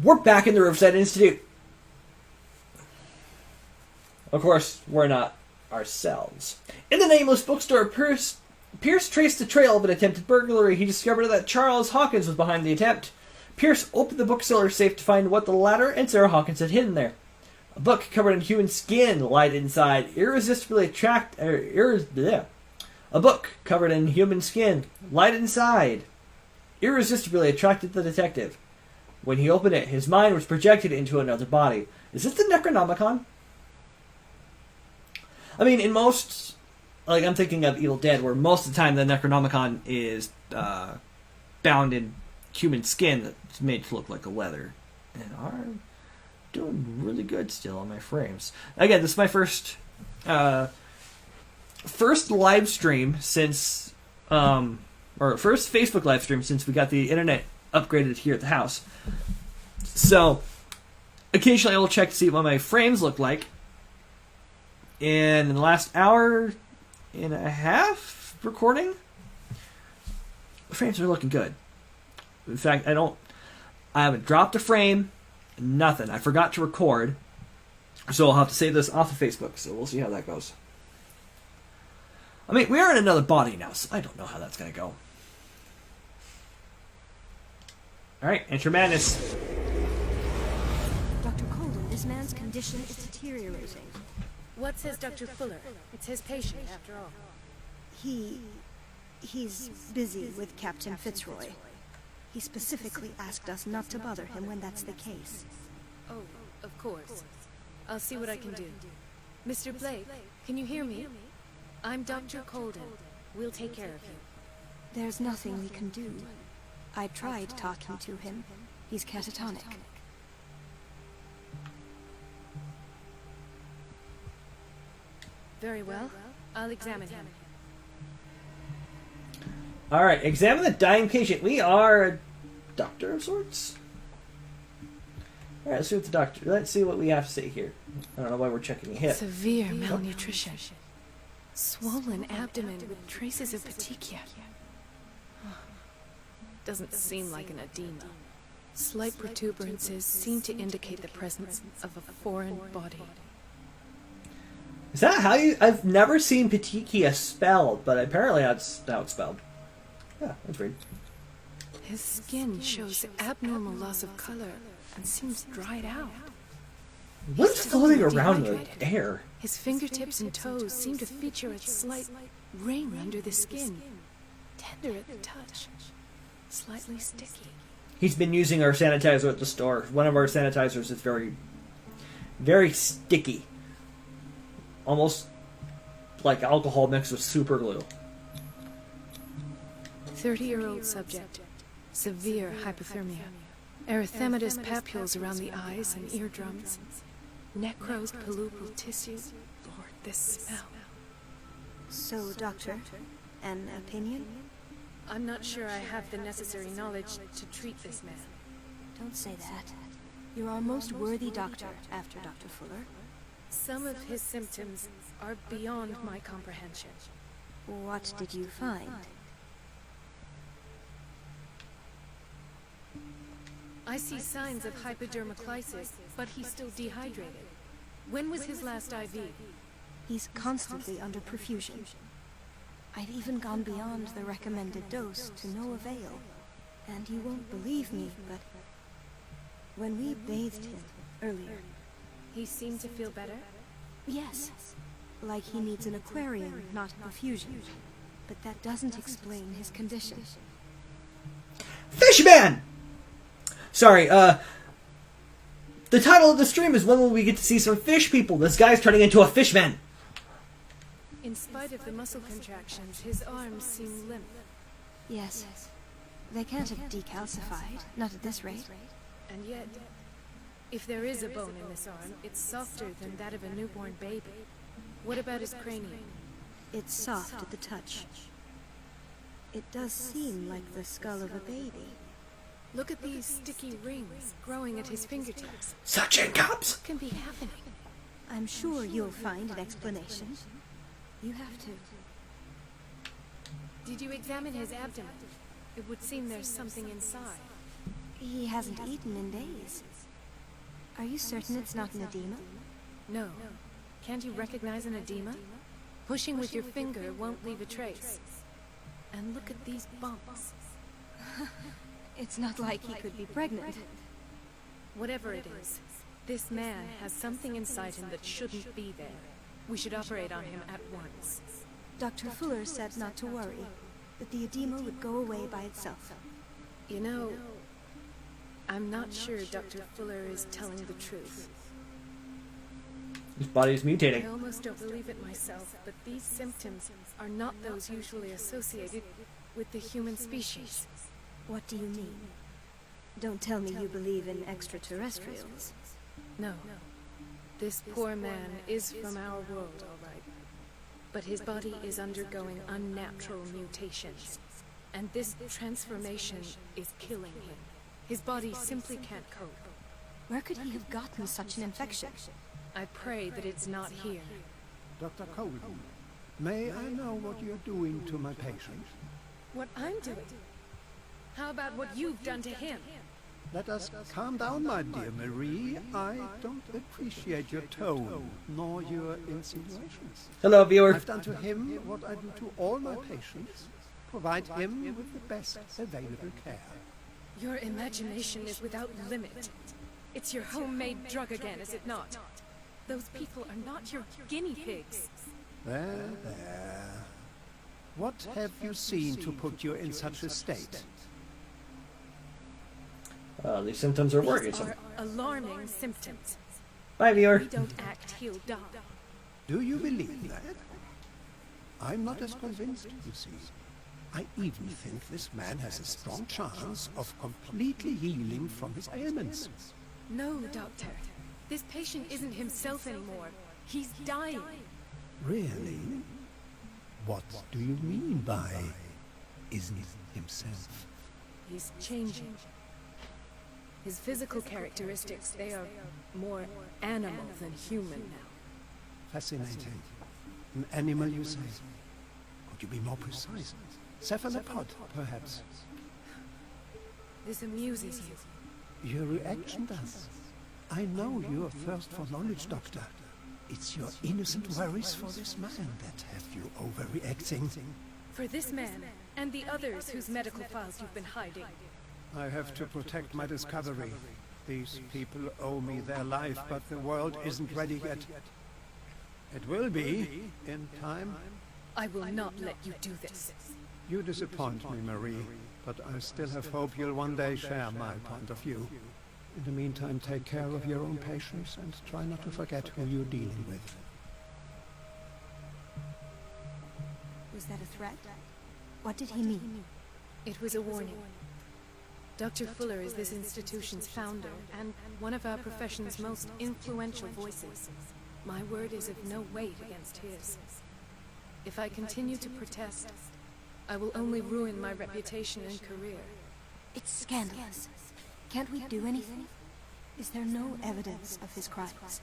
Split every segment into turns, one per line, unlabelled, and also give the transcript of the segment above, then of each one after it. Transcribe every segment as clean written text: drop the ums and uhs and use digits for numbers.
We're back in the Riverside Institute. Of course, we're not ourselves. In the nameless bookstore, Pierce traced the trail of an attempted burglary. He discovered that Charles Hawkins was behind the attempt. Pierce opened the bookseller's safe to find what the latter and Sarah Hawkins had hidden there. A book covered in human skin lied inside, irresistibly A book covered in human skin lied inside, irresistibly attracted the detective. When he opened it, his mind was projected into another body. Is this the Necronomicon? I mean, in most... Like, I'm thinking of Evil Dead, where most of the time the Necronomicon is bound in human skin that's made to look like a leather. And are doing really good still on my frames. Again, this is my first live stream since... or first Facebook live stream since we got the internet upgraded here at the house. So, occasionally I will check to see what my frames look like. And in the last hour and a half recording, the frames are looking good. In fact, I haven't dropped a frame, nothing. I forgot to record, so I'll have to save this off of Facebook, so we'll see how that goes. I mean, we are in another body now, so I don't know how that's going to go. Alright, enter madness.
Dr. Colden, this man's condition is deteriorating.
What says Dr. Fuller? It's his patient, after all.
He's busy with Captain Fitzroy. He specifically asked us not to bother him when that's the case.
Oh, of course. I'll see what I can do. Mr. Blake, can you hear me? I'm Dr. Colden. We'll take care of you.
There's nothing we can do. I tried talking to him. He's catatonic.
Very well. I'll examine him.
Alright, examine the dying patient. We are a doctor of sorts. Alright, let's see what the doctor... Let's see what we have to say here. I don't know why we're checking a hip.
Severe malnutrition. Swollen abdomen with traces of petechia. Doesn't seem like an edema. Slight protuberances seem to indicate the presence of a foreign body.
Is that how you... I've never seen petechia spelled, but apparently that's how it's spelled. Yeah, that's weird.
His skin shows abnormal loss of color and seems dried out.
What's floating around in the air?
His fingertips and toes seem to feature a slight ring under the skin. Tender at the touch. Slightly sticky.
He's been using our sanitizer at the store. One of our sanitizers is very, very sticky. Almost like alcohol mixed with super glue.
30-year-old subject. Severe hypothermia. Erythematous papules around the eyes and eardrums. Necrosed palpebral tissue. Lord, this smell.
So, Doctor, an opinion?
I'm not sure I have the necessary knowledge to treat this man.
Don't say that. You're our most worthy doctor after Dr. Fuller.
Some of his symptoms are beyond my comprehension.
What did you find?
I see signs of hypodermoclysis, but he's still dehydrated. When was his last IV?
He's constantly under perfusion. I've even gone beyond the recommended dose to no avail. And you won't believe me, but when we bathed him earlier...
He seemed to feel better?
Yes. Like he needs an aquarium, not a perfusion. But that doesn't explain his condition.
Fishman! Sorry, the title of the stream is when will we get to see some fish people? This guy's turning into a fishman.
In spite of the muscle contractions, his arms seem limp.
Yes. They can't have decalcified, not at this rate.
And yet, if there is a bone in this arm, it's softer than that of a newborn baby. What about his cranium?
It's soft at the touch. It does seem like the skull of a baby.
Look at these sticky rings growing at his fingertips.
Suction cups!
What can be happening?
I'm sure you'll find an explanation. You have to.
Did you examine his abdomen? It would seem there's something inside.
He hasn't eaten in days. Are you certain it's not an edema?
No. Can't you recognize an edema? Pushing with your finger won't leave a trace. And look at these bumps.
It's not like he could be pregnant.
Whatever it is, this man has something inside him that shouldn't be there. We should operate on him at once.
Dr. Fuller said not to worry, that the edema would go away by itself.
You know, I'm not sure Dr. Fuller is telling the truth.
His body is
I
mutating.
almost don't believe it myself, but these symptoms are not those usually associated with the human species.
What do you mean? Don't tell me you believe in extraterrestrials.
No. This poor man is from our world, all right. But his body is undergoing unnatural mutations. And this transformation is killing him. His body simply can't cope.
Where could he have gotten such an infection?
I pray that it's not here.
Dr. Colden, may I know what you're doing to my patient?
What I'm doing? How about what you've done to him?
Let us calm down, my dear Marie. I don't appreciate your tone, nor your insinuations.
Hello, viewer.
I've done to him what I do to all my patients. Provide him with the best available care.
Your imagination is without limit. It's your homemade drug again, is it not? Those people are not your guinea pigs.
There, there. What have you seen to put you in such a state?
These symptoms are
These
worrisome.
are alarming symptoms.
Bye, viewer.
We don't act, he'll die.
Do you believe that? I'm not as convinced, you see. I even think this man has a strong chance of completely healing from his ailments.
No, Doctor. This patient isn't himself anymore. He's dying.
Really? What do you mean by isn't himself?
He's changing. His physical characteristics, they are more animal than human now.
Fascinating. An animal, you say? Could you be more precise? Cephalopod, perhaps?
This amuses you.
Your reaction does. I know your thirst for knowledge, Doctor. It's your innocent worries for this man that have you overreacting.
For this man, and the others whose medical files you've been hiding.
I have to protect my discovery. These people owe me their life, but the world isn't ready yet. It will be, in time.
I will not let you do this.
You disappoint me, Marie, but I still have hope you'll one day share my point of view. In the meantime, take care of your own patients and try not to forget who you're dealing with.
Was that a threat? What did he mean?
It was a warning. Dr. Fuller is this institution's founder, and one of our profession's most influential voices. My word is of no weight against his. If I continue to protest, I will only ruin my reputation and career.
It's scandalous. Can't we do anything? Is there no evidence of his crimes?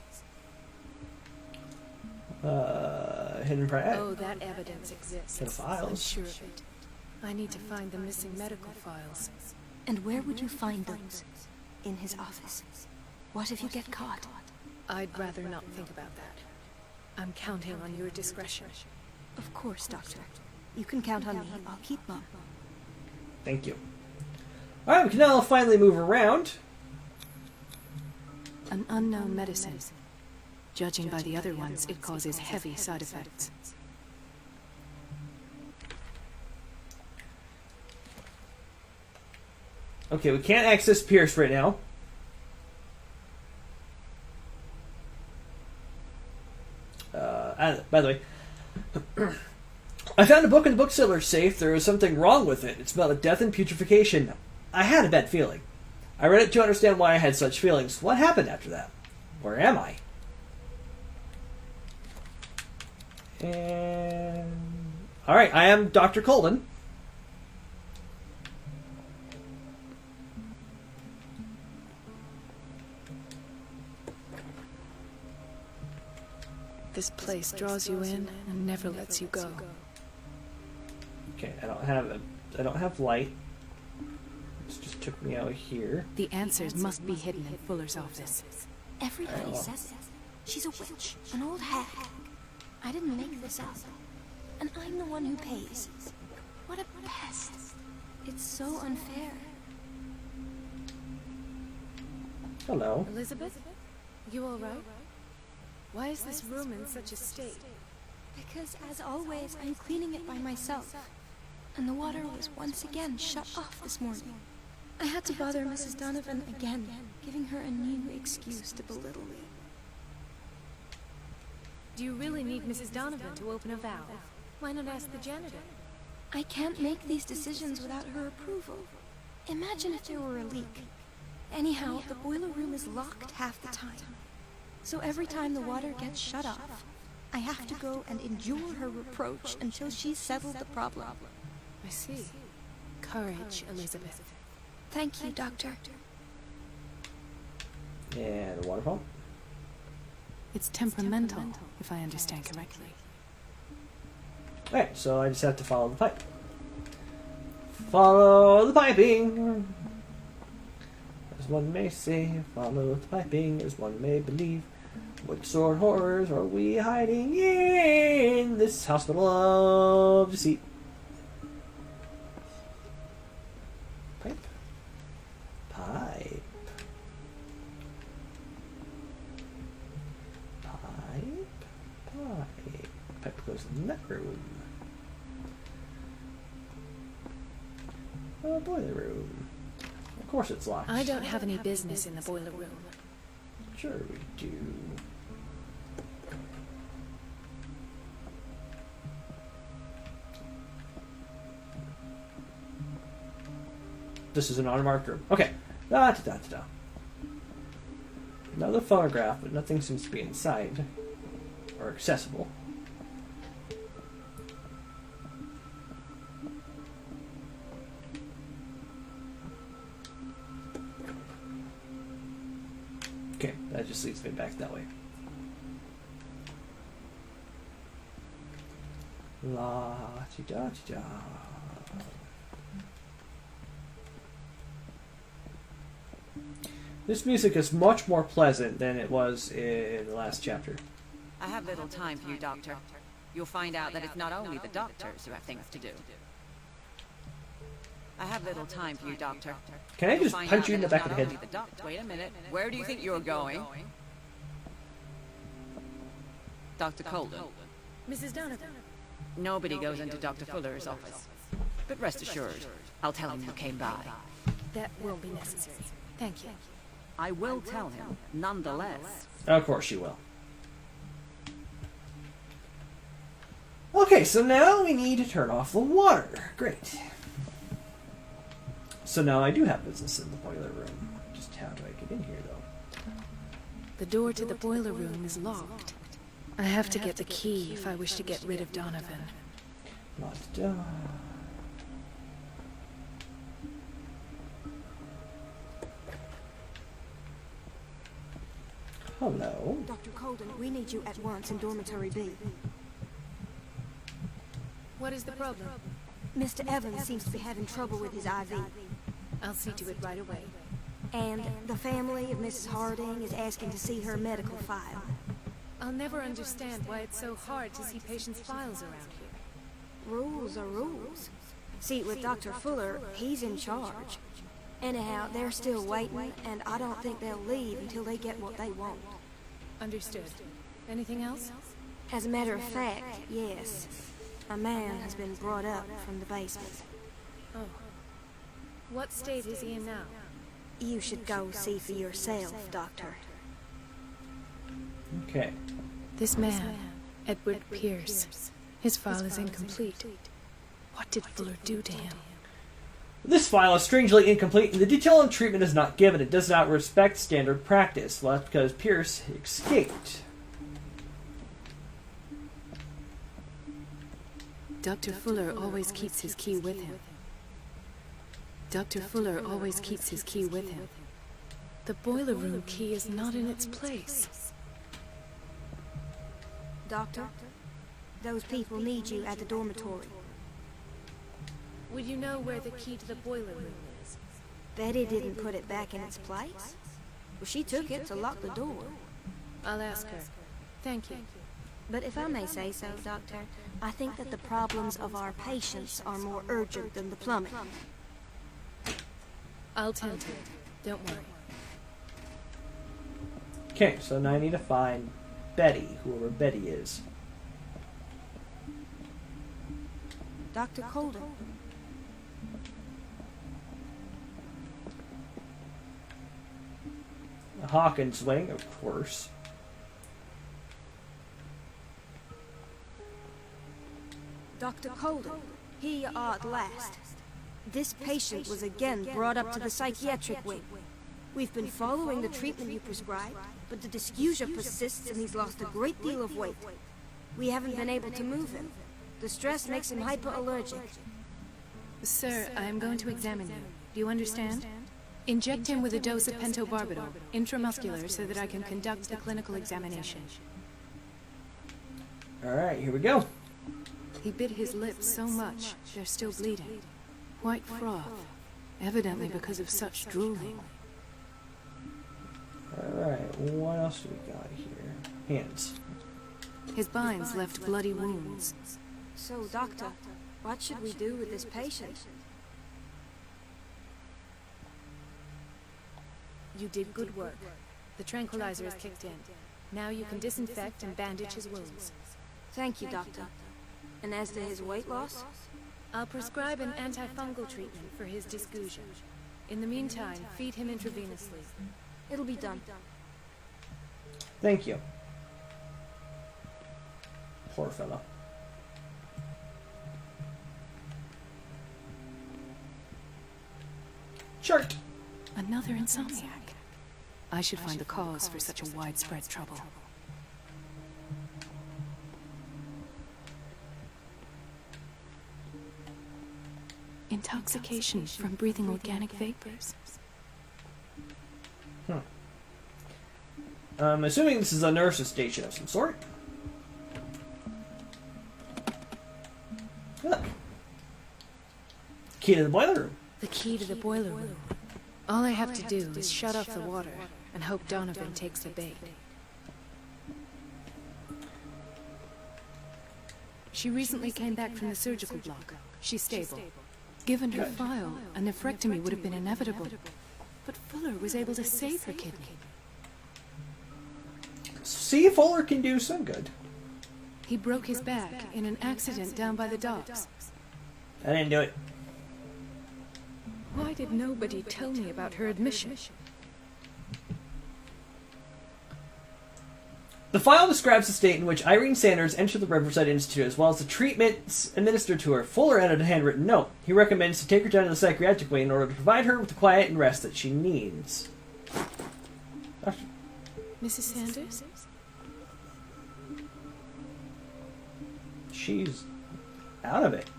Hidden prey.
Oh, that evidence exists.
Set of files.
I'm sure of it. I need to find the missing medical files.
And where would you find those? In his office. What if you get caught?
I'd rather not think about that. I'm counting on your discretion.
Of course, Doctor. You can count on me. I'll keep mum.
Thank you. Alright, we can now finally move around.
An unknown medicine. Judging by the other ones, it causes heavy side effects.
Okay, we can't access Pierce right now. By the way, I found a book in the bookseller's safe. There was something wrong with it. It smelled of death and putrefaction. I had a bad feeling. I read it to understand why I had such feelings. What happened after that? Where am I? And... Alright, I am Dr. Colden.
This place draws you in and never lets you go.
Okay, I don't have light. This just took me out here.
The answers must be hidden in Fuller's office.
Everybody says it. She's a witch, an old hag. I didn't make this up. And I'm the one who pays. What a pest. It's so unfair.
Hello.
Elizabeth? You all right? Why is this room in such a state?
Because, as always, I'm cleaning it by myself. And the water was once again shut off this morning. I had to bother Mrs. Donovan again, giving her a new excuse to belittle me.
Do you really need Mrs. Donovan to open a valve? Why not ask the janitor?
I can't make these decisions without her approval. Imagine if there were a leak. Anyhow, the boiler room is locked half the time. So every time the water gets shut off, I have to go and endure her reproach until she's settled the problem.
I see. Courage, Elizabeth.
Thank you, Doctor.
And the waterfall.
It's temperamental, if I understand correctly.
Alright, so I just have to follow the pipe. Follow the piping! As one may say, follow the piping, as one may believe. What sort of horrors are we hiding in this hospital of deceit? Pipe. Pipe. Pipe. Pipe. Pipe goes in that room. Boiler room. Of course it's locked.
I don't have any business in the boiler room.
Sure we do. This is an unmarked room. Okay. Da-da-da-da-da. Another photograph, but nothing seems to be inside. Or accessible. Okay, that just leads me back that way. La-ti-da-ti-da. This music is much more pleasant than it was in the last chapter.
I have little time for you, Doctor. You'll find out that it's not only the doctors who have things to do. I have little time for you, Doctor.
Can I just punch you in the back of the head?
Wait a minute. Where do you think you're going? Dr. Colden.
Mrs. Donovan.
Nobody goes into Dr. Fuller's office. But rest assured, I'll tell him you came by.
That won't be necessary. Thank you.
I will tell him, nonetheless.
Of course you will. Okay, so now we need to turn off the water. Great. So now I do have business in the boiler room. Just how do I get in here, though?
The door to the boiler room is locked. I have to get the key if I wish to get rid of Donovan.
La-da-da. Hello.
Dr. Colden, we need you at once in Dormitory B.
What is the problem?
Mr. Evans seems to be having trouble with his IV.
I'll see to it right away.
And the family of Mrs. Harding is asking to see her medical file.
I'll never understand why it's so hard to see patients' files around here.
Rules are rules. See, with Dr. Fuller, he's in charge. Anyhow, they're still waiting, and I don't think they'll leave until they get what they want.
Understood. Anything else?
As a matter of fact, yes. A man has been brought up from the basement.
Oh. What state is he in now?
You should go see for yourself, Doctor.
Okay.
This man, Edward Pierce. His file is incomplete. What did Fuller do to him?
This file is strangely incomplete, and the detail and treatment is not given. It does not respect standard practice. Well, that's because Pierce escaped.
Dr. Fuller always keeps his key with him. Dr. Fuller always keeps his key with him. The boiler room key is not in its place.
Doctor, those people need you at the dormitory.
Would you know where the key to the boiler room is?
Betty didn't put it back in its place. Well, she took it to lock the door.
I'll ask her. Thank you.
But if I may say so, Doctor, I think that the problems of our patients are more urgent than the plumbing.
I'll tend to it. Don't worry.
Okay, so now I need to find Betty, whoever Betty is.
Dr. Colden.
Hawkins Wing, of course.
Dr. Colden, here you are at last. This patient was again brought up to the psychiatric wing. We've been following the treatment you prescribed, but the dysgeusia persists and he's lost a great deal of weight. We haven't been able to move him. The stress makes him hyperallergic.
Sir, I am going to examine you. Do you understand? Inject him with a dose of pentobarbital, intramuscular, so that I can conduct the clinical examination.
Alright, here we go.
He bit his lips so much, they're still bleeding. White froth, evidently because of such drooling.
Alright, what else do we got here? Hands.
His binds left bloody wounds.
So, Doctor, what should we do with this patient?
You did good work. The tranquilizer is kicked in. Now you can disinfect and bandage his wounds.
Thank you, Doctor. And as to his weight loss?
I'll prescribe an antifungal treatment for his dysgeusia. In the meantime, feed him intravenously.
It'll be done.
Thank you. Poor fellow. Chart.
Another insomniac. I should find the cause for such a widespread trouble. Intoxication from breathing organic vapors.
I'm assuming this is a nurse's station of some sort. Look. Key to the boiler room.
The key to the boiler room. All I have to do is shut off the water and hope Donovan takes the bait. She recently came back from the surgical block. She's stable. Given her file, a nephrectomy would have been inevitable. But Fuller was able to save her kidney.
See, Fuller can do some good.
He broke his back in an accident down by the docks.
I didn't do it.
Why did nobody tell me about her admission?
The file describes the state in which Irene Sanders entered the Riverside Institute, as well as the treatments administered to her. Fuller added a handwritten note. He recommends to take her down to the psychiatric wing in order to provide her with the quiet and rest that she needs.
Mrs. Sanders?
She's out of it.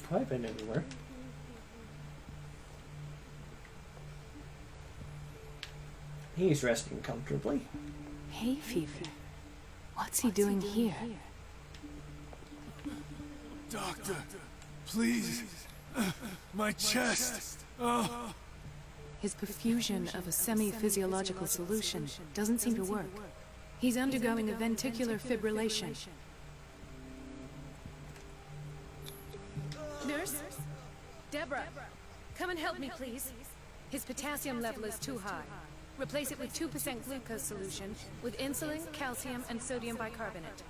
Probably been everywhere. He's resting comfortably.
Hay fever. What's he doing here?
Doctor, please. My chest. Oh.
His perfusion of a semi-physiological solution doesn't seem to work. He's undergoing a ventricular fibrillation. Nurse? Deborah, come and help me, please. His potassium level is too high. Replace it with 2% glucose solution with insulin, calcium, and sodium bicarbonate.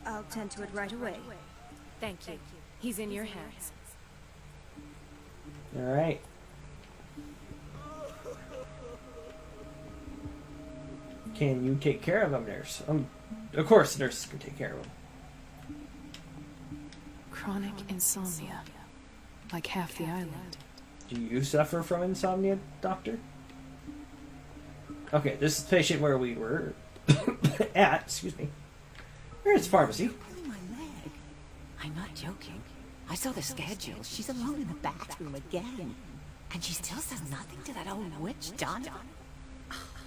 I'll tend to it right away.
Thank you. He's in your hands.
Alright. Can you take care of him, nurse? Of course the nurses can take care of him.
Chronic insomnia. Like half the island.
Do you suffer from insomnia, doctor? Okay, this is the patient where we were at, excuse me. Here's the pharmacy.
My leg. I'm not joking. I saw the schedule. She's alone in the bathroom again. And she still says nothing to that old witch, Donna.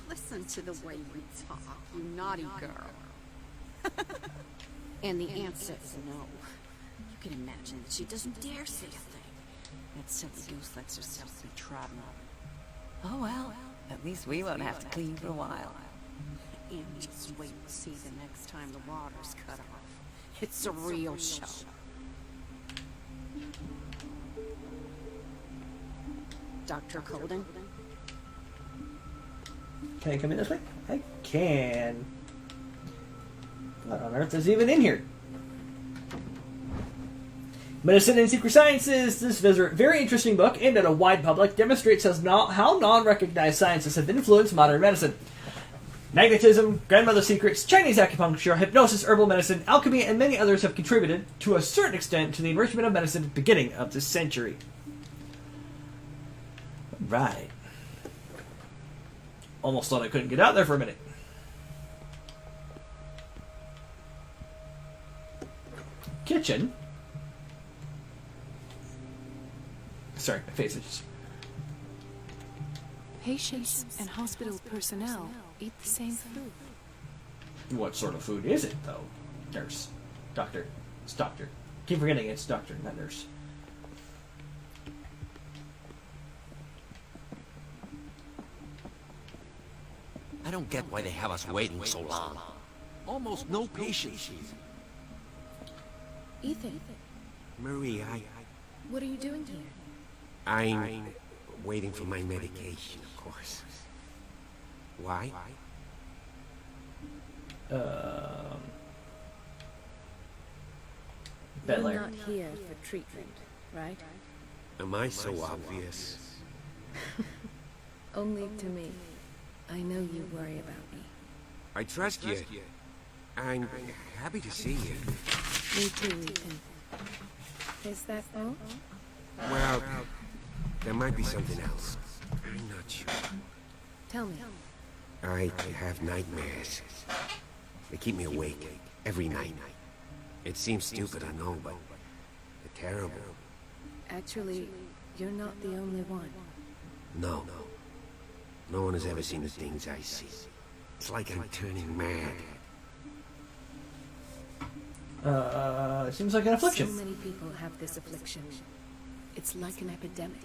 Listen to the way you talk, you naughty girl. And the answer is no. You can imagine that she doesn't dare say a thing. That silly goose lets herself be trodden on.
Oh well, at least we won't have to clean for a while.
And just wait and see the next time the water's cut off. It's a real show. Dr. Colden?
Can I come in this way? I can. What on earth is even in here? Medicine and Secret Sciences. This very interesting book, aimed at a wide public, demonstrates how non-recognized sciences have influenced modern medicine. Magnetism, grandmother secrets, Chinese acupuncture, hypnosis, herbal medicine, alchemy, and many others have contributed, to a certain extent, to the emergence of medicine at the beginning of this century. Right. Almost thought I couldn't get out there for a minute. Kitchen. Sorry, my face is just...
Patients and hospital personnel eat the same food.
What sort of food is it, though? Nurse. Doctor. It's doctor. Keep forgetting it's doctor, not nurse.
I don't get why they have us waiting so long. Almost no patients.
Ethan,
Marie,
what are you doing here?
I'm waiting for my medication, of course. Why?
You're
Bedlayer.
not here for treatment, right?
Am I so obvious?
Only to me. I know you worry about me.
I trust you. I'm happy to see you.
Me too, Ethan. Is that all?
Well, there might be something else. I'm not sure.
Tell me.
I have nightmares. They keep me awake every night. It seems stupid, I know, but they're terrible.
Actually, you're not the only one.
No. No one has ever seen the things I see. It's like I'm turning mad.
It seems like an affliction.
So many people have this affliction. It's like an epidemic.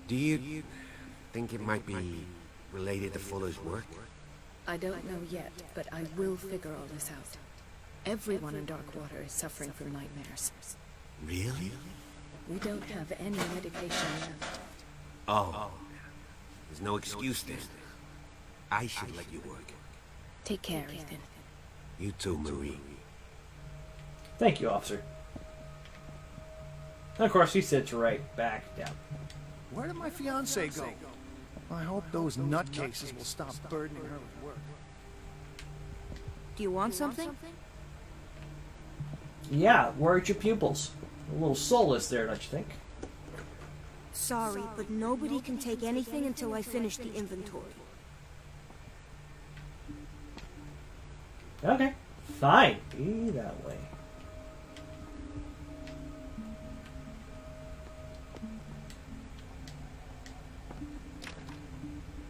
Do you think it might be related to Fuller's work?
I don't know yet, but I will figure all this out. Everyone in Darkwater is suffering from nightmares.
Really?
We don't have any medication left.
Oh. There's no excuse then. I should let you work.
Take care, Ethan.
You too, Marie.
Thank you, officer. And of course, he sits right back down.
Where did my fiancée go? I hope those nutcases will stop burdening her with work.
Do you want something?
Yeah, where are your pupils? A little soulless there, don't you think?
Sorry, but nobody can take anything until I finish the inventory.
Okay, fine. Be that way.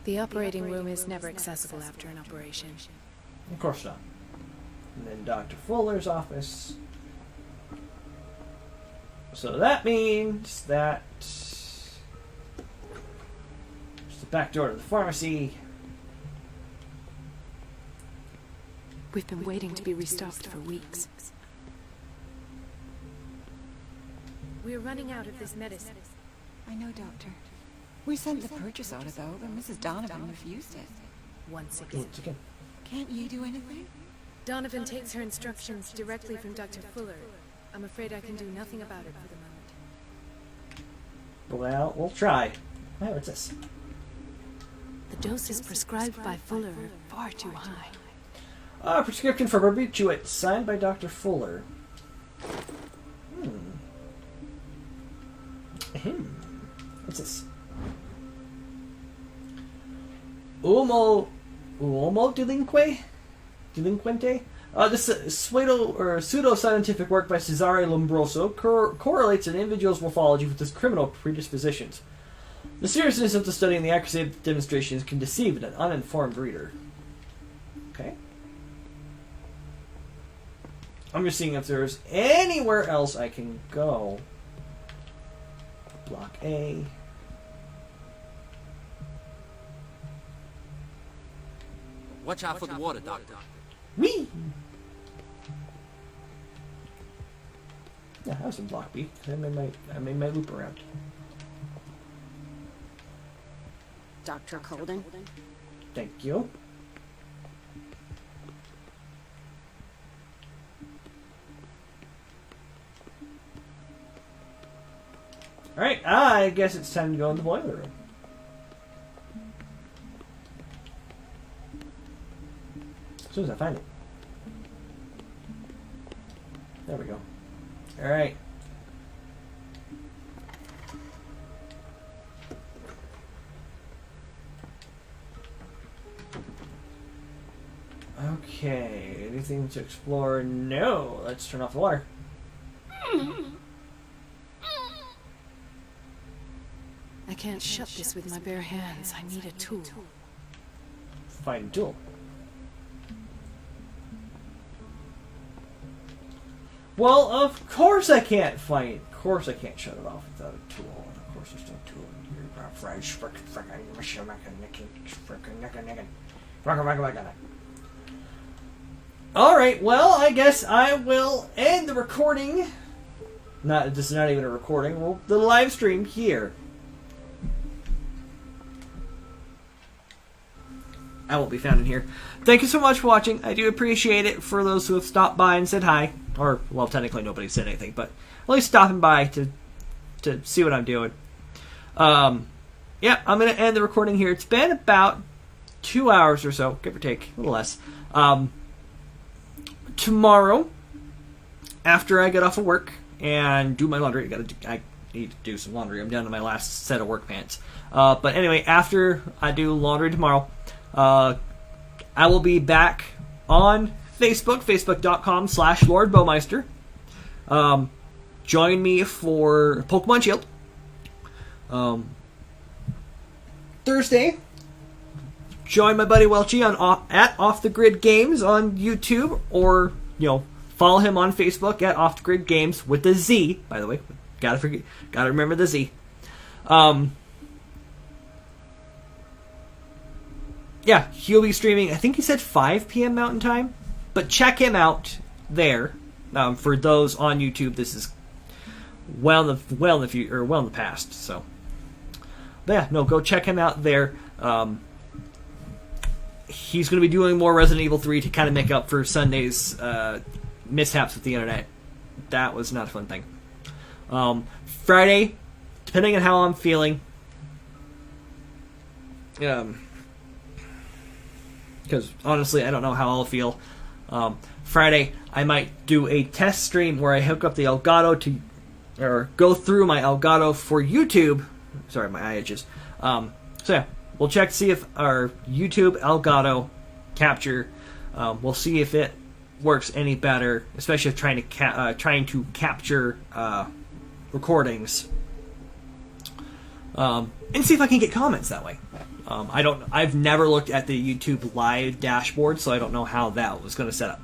The operating room is never accessible after an operation.
Of course not. And then Dr. Fuller's office. So that means that there's the back door to the pharmacy.
We've been waiting to be restocked for weeks. We're running out of this medicine.
I know, Doctor. We sent the purchase order, though, but Mrs. Donovan refused it.
Once again.
Once again.
Can't you do anything?
Donovan takes her instructions directly from Dr. Fuller. I'm afraid I can do nothing about it for the moment.
Well, we'll try. Oh, what's this?
The doses prescribed by Fuller are far too high.
A prescription for barbiturates, signed by Dr. Fuller. What's this? Uomo delinquente? This pseudo-scientific work by Cesare Lombroso correlates an individual's morphology with his criminal predispositions. The seriousness of the study and the accuracy of the demonstrations can deceive an uninformed reader. Okay. I'm just seeing if there's anywhere else I can go. Block A.
Watch out for the water, Doctor.
Whee! Yeah, I was in block B. I made my loop around.
Dr. Colden?
Thank you. Alright, I guess it's time to go in the boiler room. As soon as I find it. There we go. Alright. Okay, anything to explore? No. Let's turn off the water.
I can't shut this with my bare hands. I need a tool.
Find a tool. Well, of course I can't find it. Of course I can't shut it off without a tool. And of course there's no tool in here. Alright, well, I guess I will end the recording. This is not even a recording. Well, the live stream here. I won't be found in here. Thank you so much for watching. I do appreciate it for those who have stopped by and said hi. Or, well, technically nobody said anything, but at least stopping by to see what I'm doing. Yeah, I'm going to end the recording here. It's been about 2 hours or so, give or take, a little less. Tomorrow, after I get off of work and do my laundry, I need to do some laundry. I'm down to my last set of work pants. But anyway, after I do laundry tomorrow, I will be back on Facebook, facebook.com/LordBowmeister. Join me for Pokemon Shield. Thursday, join my buddy Welchie at Off the Grid Games on YouTube, or follow him on Facebook at Off the Grid Games with the Z. By the way, gotta remember the Z. Yeah, he'll be streaming. I think he said 5 p.m. Mountain Time, but check him out there. For those on YouTube, this is well in the past. So, but yeah, no, go check him out there. He's going to be doing more Resident Evil 3 to kind of make up for Sunday's mishaps with the internet. That was not a fun thing. Friday, depending on how I'm feeling, because honestly, I don't know how I'll feel. Friday, I might do a test stream where I hook up the Elgato or go through my Elgato for YouTube. Sorry, my eye itches. So yeah, we'll check to see if our YouTube Elgato capture, we'll see if it works any better, especially if trying to capture recordings, and see if I can get comments that way. I've never looked at the YouTube live dashboard, so I don't know how that was going to set up.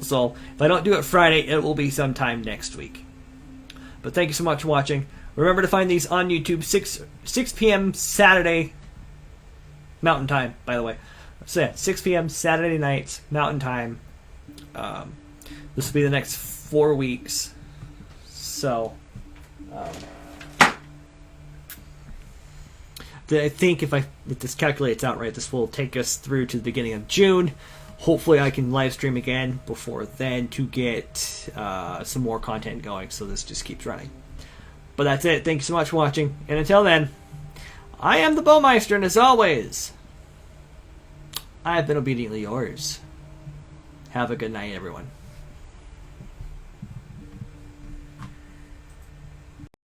So if I don't do it Friday, it will be sometime next week. But thank you so much for watching. Remember to find these on YouTube 6 p.m. Saturday Mountain Time, by the way. So yeah, 6 p.m. Saturday nights Mountain Time. This will be the next 4 weeks. So I think if this calculates out right, this will take us through to the beginning of June. Hopefully I can live stream again before then to get some more content going, so this just keeps running. But that's it. Thank you so much for watching, and until then, I am the Bowmeister, and as always, I have been obediently yours. Have a good night, everyone.